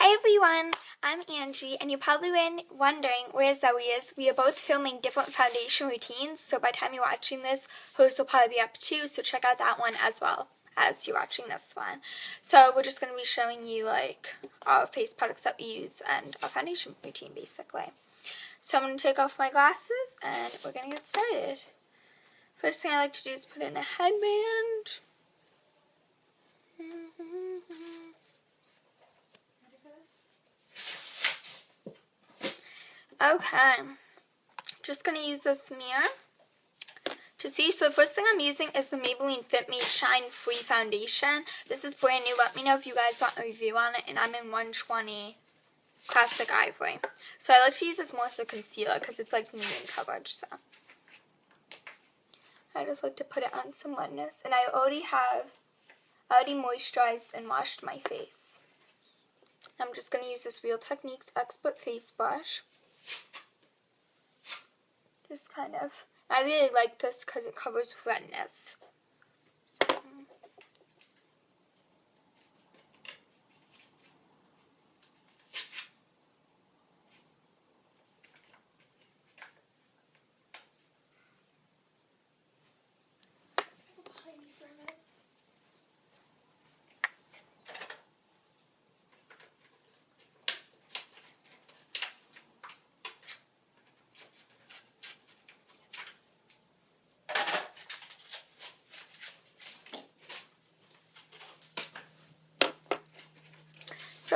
Hey everyone, I'm Angie, and you're probably wondering where Zoe is. We are both filming different foundation routines, so by the time you're watching this, hers will probably be up too, so check out that one as well as you're watching this one. So we're just going to be showing you like our face products that we use and our foundation routine basically. So I'm going to take off my glasses and we're going to get started. First thing I like to do is put in a headband. Okay, just going to use this mirror to see. So the first thing I'm using is the Maybelline Fit Me Shine Free Foundation. This is brand new. Let me know if you guys want a review on it, and I'm in 120 Classic Ivory. So I like to use this more as a concealer because it's like medium coverage. So I just like to put it on some redness, and I already moisturized and washed my face. I'm just going to use this Real Techniques Expert Face Brush. Just kind of, I really like this because it covers redness. So,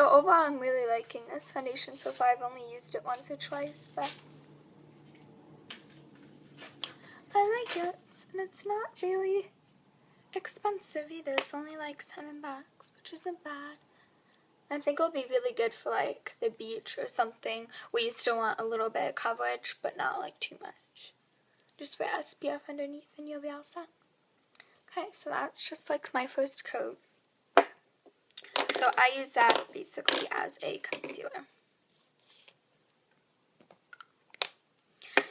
So overall, I'm really liking this foundation so far. I've only used it once or twice, but I like it, and it's not very expensive either. It's only like $7, which isn't bad. I think it'll be really good for like the beach or something where you still want a little bit of coverage, but not like too much. Just wear SPF underneath and you'll be all set. Okay, so that's just like my first coat. So I use that basically as a concealer.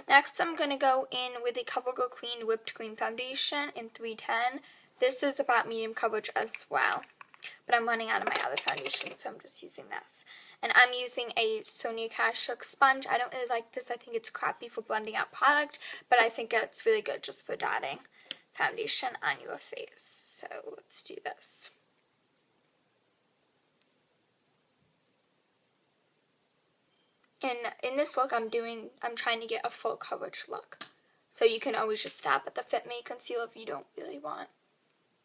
Next, I'm going to go in with the CoverGirl Clean Whipped Cream Foundation in 310. This is about medium coverage as well, but I'm running out of my other foundation, so I'm just using this. And I'm using a Sonia Kashuk sponge. I don't really like this. I think it's crappy for blending out product, but I think it's really good just for dotting foundation on your face. So let's do this. And in this look, I'm trying to get a full coverage look. So you can always just stop at the Fit Me concealer if you don't really want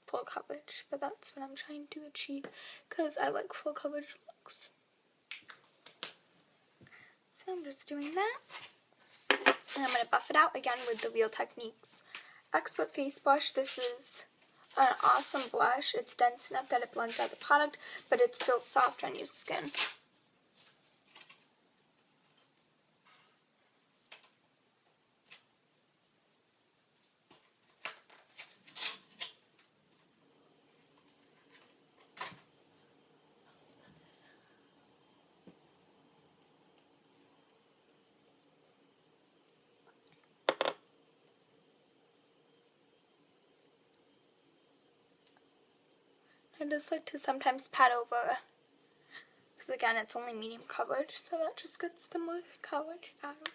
full coverage. But that's what I'm trying to achieve because I like full coverage looks. So I'm just doing that. And I'm going to buff it out again with the Real Techniques Expert Face Brush. This is an awesome blush. It's dense enough that it blends out the product, but it's still soft on your skin. I just like to sometimes pat over, because again, it's only medium coverage, so that just gets the most coverage out of it.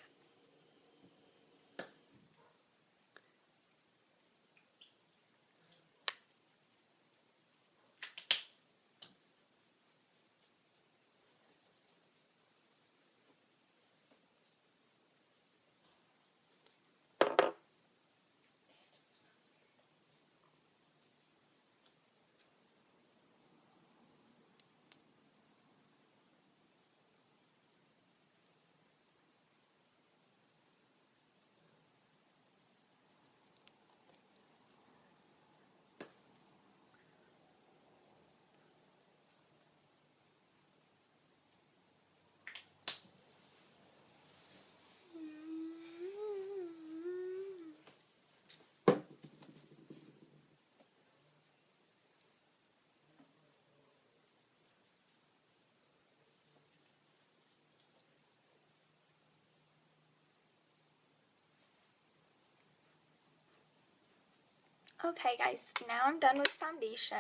Okay guys, now I'm done with foundation.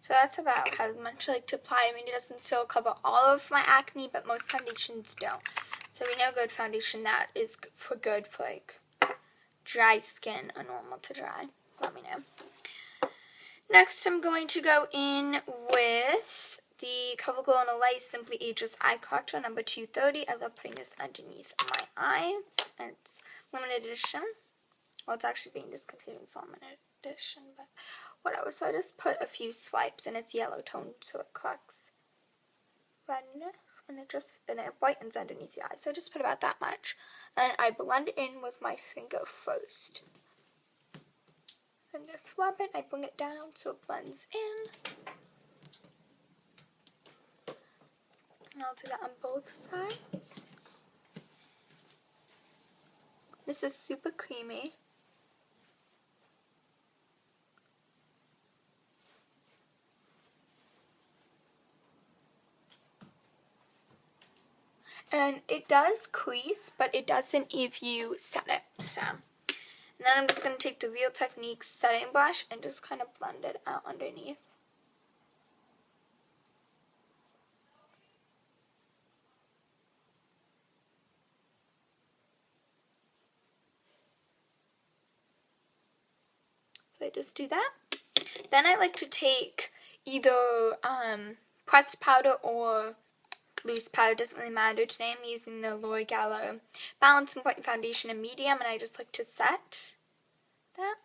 So that's about how much I like to apply. I mean, it doesn't still cover all of my acne, but most foundations don't. So we know good foundation that is good for like dry skin or normal to dry. Let me know. Next, I'm going to go in with the CoverGirl No Light Simply Ageless Eye Corrector number 230. I love putting this underneath my eyes. And it's limited edition. Well, it's actually being discontinued, so limited edition, but whatever. So I just put a few swipes, and it's yellow toned, so it corrects redness, and it brightens underneath the eye. So I just put about that much, and I blend it in with my finger first. And just rub it, I bring it down so it blends in. And I'll do that on both sides. This is super creamy. And it does crease, but it doesn't if you set it. So, and then I'm just going to take the Real Techniques setting brush and just kind of blend it out underneath. So I just do that. Then I like to take either pressed powder or loose powder, doesn't really matter. Today I'm using the L'Oreal Balance and Point Foundation in medium, and I just like to set that.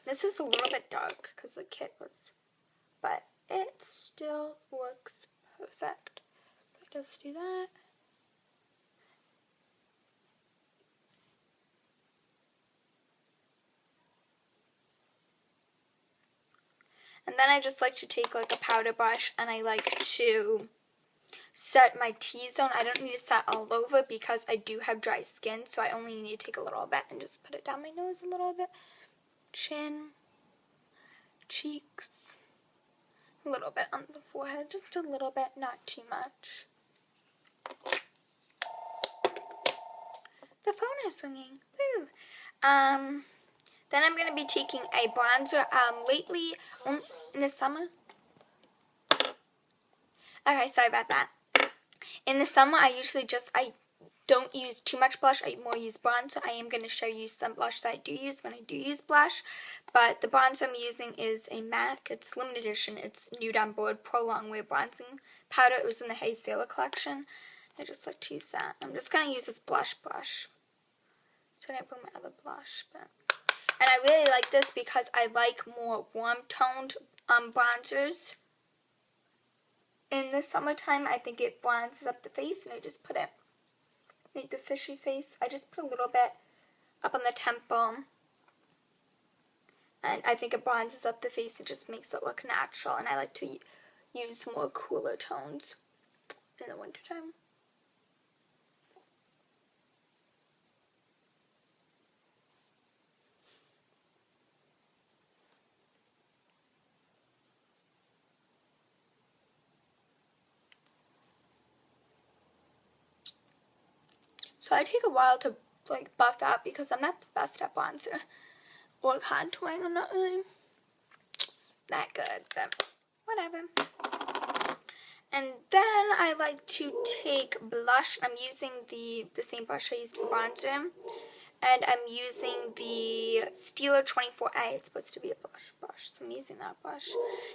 This is a little bit dark because the kit was, but it still works perfect. So I just do that. And then I just like to take like a powder brush and I like to set my T-zone. I don't need to set all over because I do have dry skin, so I only need to take a little bit and just put it down my nose a little bit. Chin, cheeks, a little bit on the forehead, just a little bit, not too much. The phone is ringing. Woo! Then I'm going to be taking a bronzer. Lately, in the summer. Okay, sorry about that. In the summer, I don't use too much blush. I more use bronzer. I am going to show you some blush that I do use when I do use blush. But the bronzer I'm using is a MAC. It's limited edition. It's Nude on Board Pro Longwear Bronzing Powder. It was in the Hey Sailor collection. I just like to use that. I'm just going to use this blush brush. So I didn't bring my other blush. And I really like this because I like more warm-toned bronzers. In the summertime, I think it bronzes up the face, and I just put it, make the fishy face. I just put a little bit up on the temple, and I think it bronzes up the face and just makes it look natural. And I like to use more cooler tones in the wintertime. So I take a while to like buff out because I'm not the best at bronzer or contouring. I'm not really that good, but whatever. And then I like to take blush. I'm using the same brush I used for bronzer. And I'm using the Steeler 24A. It's supposed to be a blush brush, so I'm using that brush.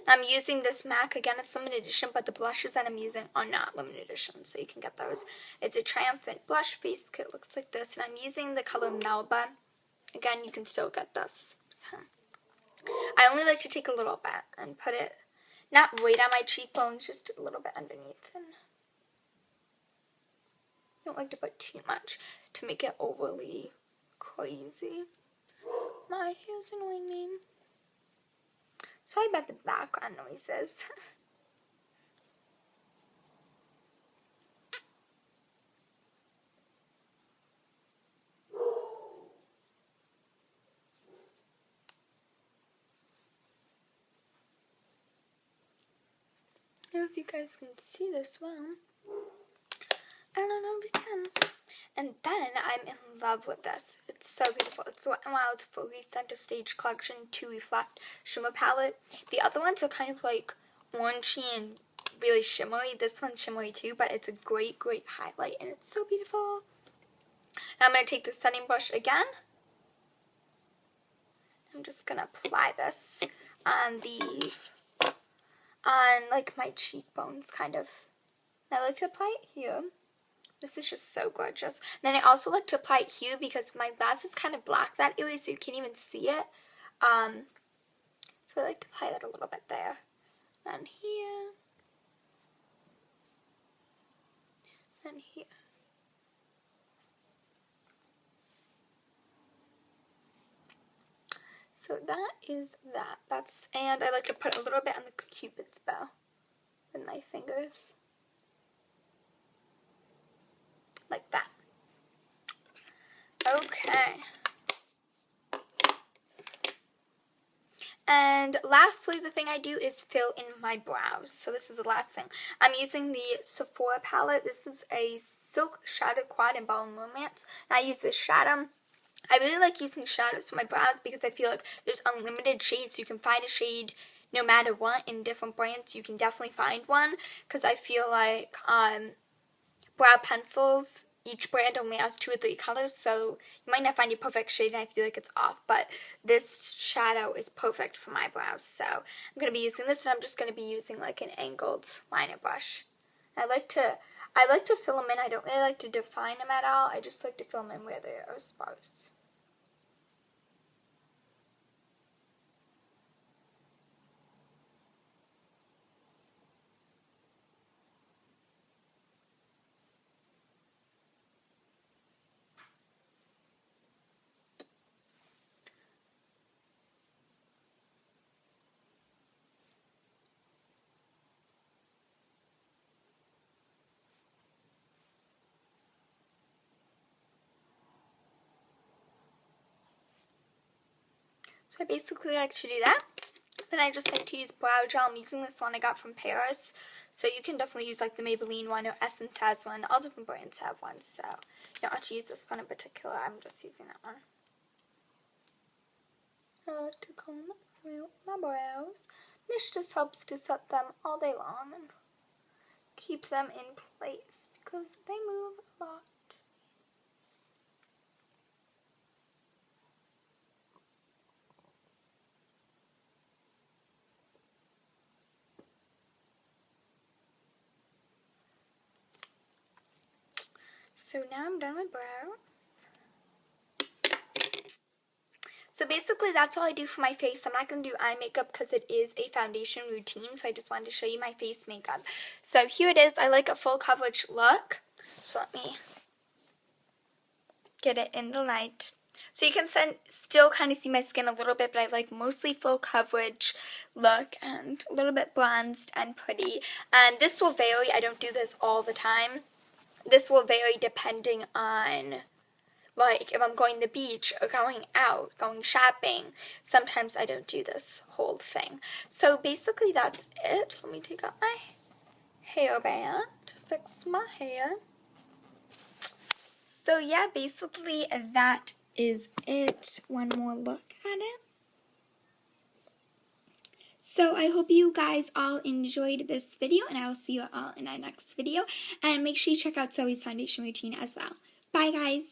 I'm using this MAC. Again, it's limited edition, but the blushes that I'm using are not limited edition, so you can get those. It's a Triumphant blush face kit. Looks like this, and I'm using the color Melba. Again, you can still get this. So I only like to take a little bit and put it, not right on my cheekbones, just a little bit underneath. And I don't like to put too much to make it overly crazy. My hair's annoying me. Sorry about the background noises. I hope you guys can see this well. I don't know if you can. And then I'm in love with this. It's so beautiful. It's the Wet n Wild's Foggy Center Stage Collection 2 Reflect Shimmer Palette. The other ones are kind of like orangey and really shimmery. This one's shimmery too, but it's a great, great highlight, and it's so beautiful. Now I'm going to take the setting brush again. I'm just going to apply this on like my cheekbones kind of. And I like to apply it here. This is just so gorgeous. Then I also like to apply it here because my glasses kind of block that area so you can't even see it. So I like to apply that a little bit there. And here. And here. So that is that. And I like to put a little bit on the Cupid's bow with my fingers. Like that. Okay. And lastly, the thing I do is fill in my brows. So this is the last thing. I'm using the Sephora palette. This is a Silk Shadow Quad in Ball and Romance. And I use this shadow. I really like using shadows for my brows because I feel like there's unlimited shades. You can find a shade no matter what in different brands. You can definitely find one because I feel like brow pencils, each brand only has 2 or 3 colors, so you might not find your perfect shade and I feel like it's off, but this shadow is perfect for my brows, so I'm going to be using this, and I'm just going to be using like an angled liner brush. I like to fill them in. I don't really like to define them at all. I just like to fill them in where they are sparse. So I basically like to do that. Then I just like to use brow gel. I'm using this one I got from Paris. So you can definitely use like the Maybelline one, or Essence has one. All different brands have one. So you don't have to use this one in particular. I'm just using that one. I like to comb through my brows. This just helps to set them all day long and keep them in place because they move a lot. So now I'm done with brows. So basically that's all I do for my face. I'm not going to do eye makeup because it is a foundation routine, so I just wanted to show you my face makeup. So here it is. I like a full coverage look. So let me get it in the light. So you can still kind of see my skin a little bit, but I like mostly full coverage look and a little bit bronzed and pretty. And this will vary. I don't do this all the time. This will vary depending on, like, if I'm going to the beach or going out, going shopping. Sometimes I don't do this whole thing. So basically that's it. Let me take out my hairband to fix my hair. So yeah, basically that is it. One more look at it. So I hope you guys all enjoyed this video, and I will see you all in our next video. And make sure you check out Zoe's foundation routine as well. Bye, guys.